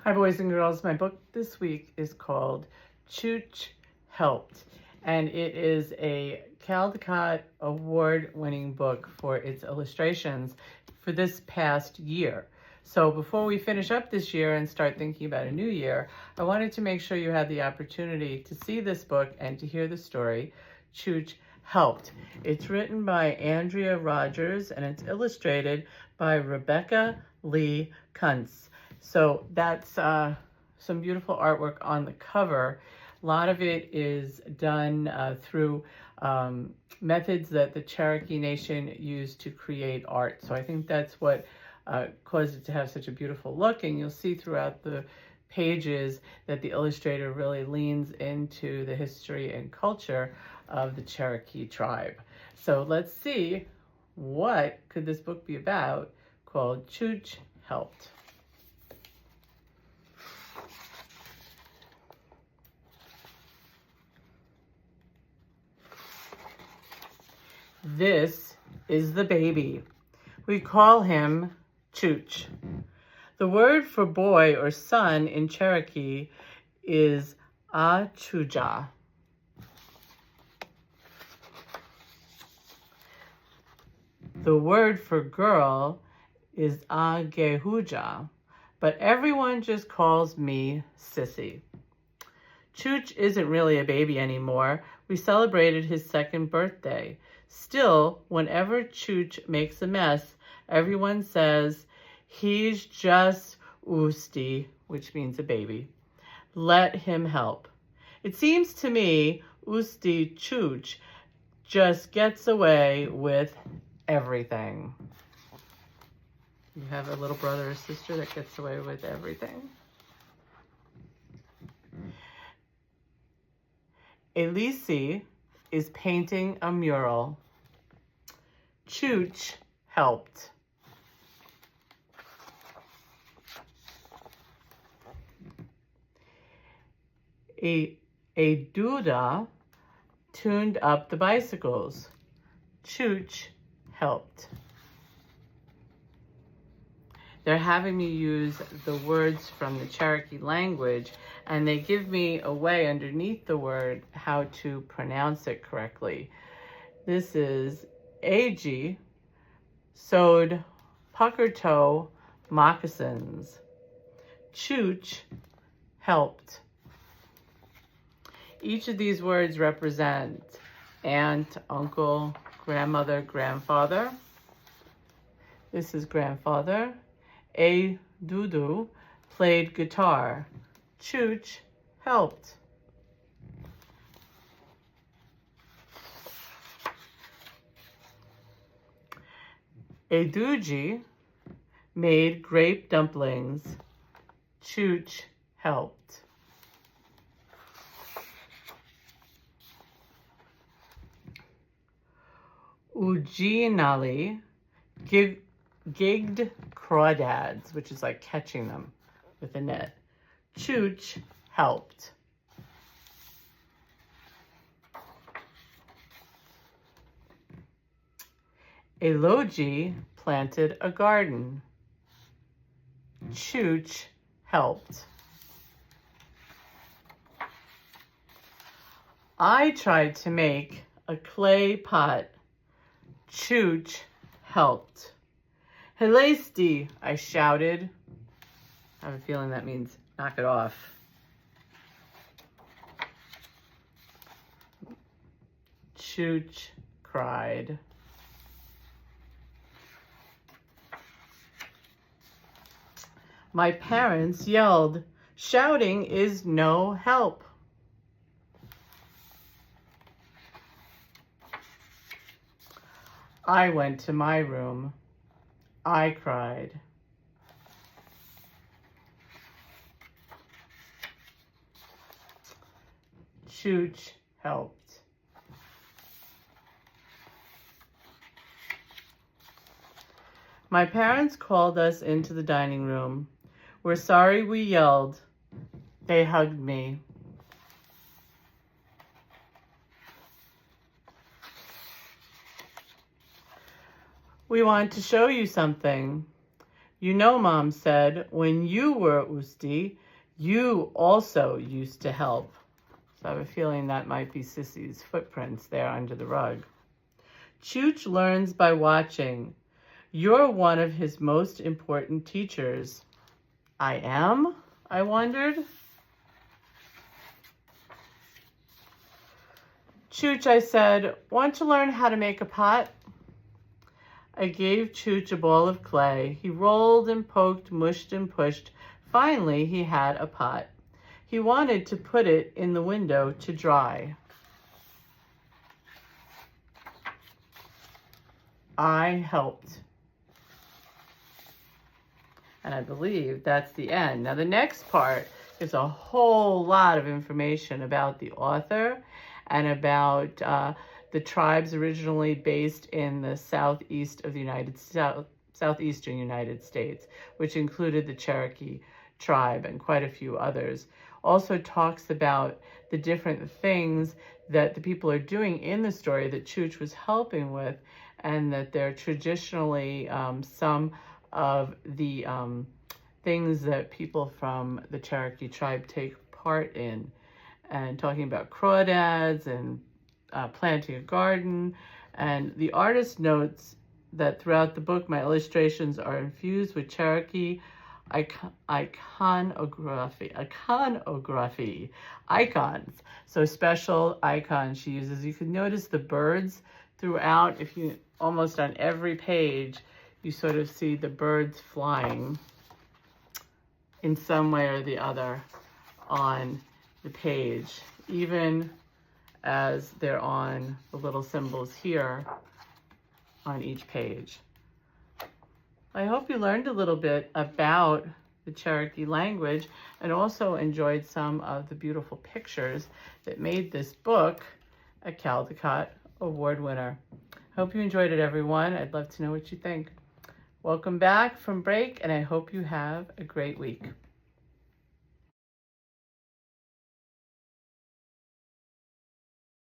Hi, boys and girls. My book this week is called Chooch Helped, and it is a Caldecott award-winning book for its illustrations for this past year. So before we finish up this year and start thinking about a new year, I wanted to make sure you had the opportunity to see this book and to hear the story, Chooch Helped. It's written by Andrea Rogers and it's illustrated by Rebecca Lee Kuntz. So that's some beautiful artwork on the cover. A lot of it is done through methods that the Cherokee Nation used to create art. So I think that's what caused it to have such a beautiful look. And you'll see throughout the pages that the illustrator really leans into the history and culture of the Cherokee tribe. So let's see, what could this book be about called Chooch Helped? This is the baby. We call him Chooch. The word for boy or son in Cherokee is Achuja. The word for girl is Agehuja, but everyone just calls me Sissy. Chooch isn't really a baby anymore. We celebrated his second birthday. Still, whenever Chooch makes a mess, everyone says, he's just Oosty, which means a baby. Let him help. It seems to me Oosty Chooch just gets away with everything. You have a little brother or sister that gets away with everything? Elise is painting a mural. Chooch helped. A Duda tuned up the bicycles. Chooch helped. They're having me use the words from the Cherokee language, and they give me a way underneath the word how to pronounce it correctly. This is Ag sewed pucker toe moccasins. Chooch helped. Each of these words represent aunt, uncle, grandmother, grandfather. This is grandfather. A Dudu played guitar. Chooch helped. A Duji made grape dumplings. Chooch helped. Ujinali gigged crawdads, which is like catching them with a net. Chooch helped. Eloji planted a garden. Chooch helped. I tried to make a clay pot. Chooch helped. Helasty, I shouted. I have a feeling that means knock it off. Chooch cried. My parents yelled, shouting is no help. I went to my room. I cried. Chooch helped. My parents called us into the dining room. We're sorry we yelled. They hugged me. We want to show you something. You know, Mom said, when you were Usti, you also used to help. So I have a feeling that might be Sissy's footprints there under the rug. Chooch learns by watching. You're one of his most important teachers. I am? I wondered. Chooch, I said, want to learn how to make a pot? I gave Chooch a ball of clay. He rolled and poked, mushed and pushed. Finally, he had a pot. He wanted to put it in the window to dry. I helped. And I believe that's the end. Now, the next part is a whole lot of information about the author and about the tribes originally based in the southeastern United States, which included the Cherokee tribe and quite a few others. Also talks about the different things that the people are doing in the story that Chooch was helping with, and that they're traditionally some of the things that people from the Cherokee tribe take part in, and talking about crawdads and planting a garden. And the artist notes that throughout the book, my illustrations are infused with Cherokee icons. So special icons she uses. You can notice the birds throughout. If you, almost on every page, you sort of see the birds flying in some way or the other on the page, even as they're on the little symbols here on each page. I hope you learned a little bit about the Cherokee language and also enjoyed some of the beautiful pictures that made this book a Caldecott Award winner. Hope you enjoyed it, everyone. I'd love to know what you think. Welcome back from break, and I hope you have a great week.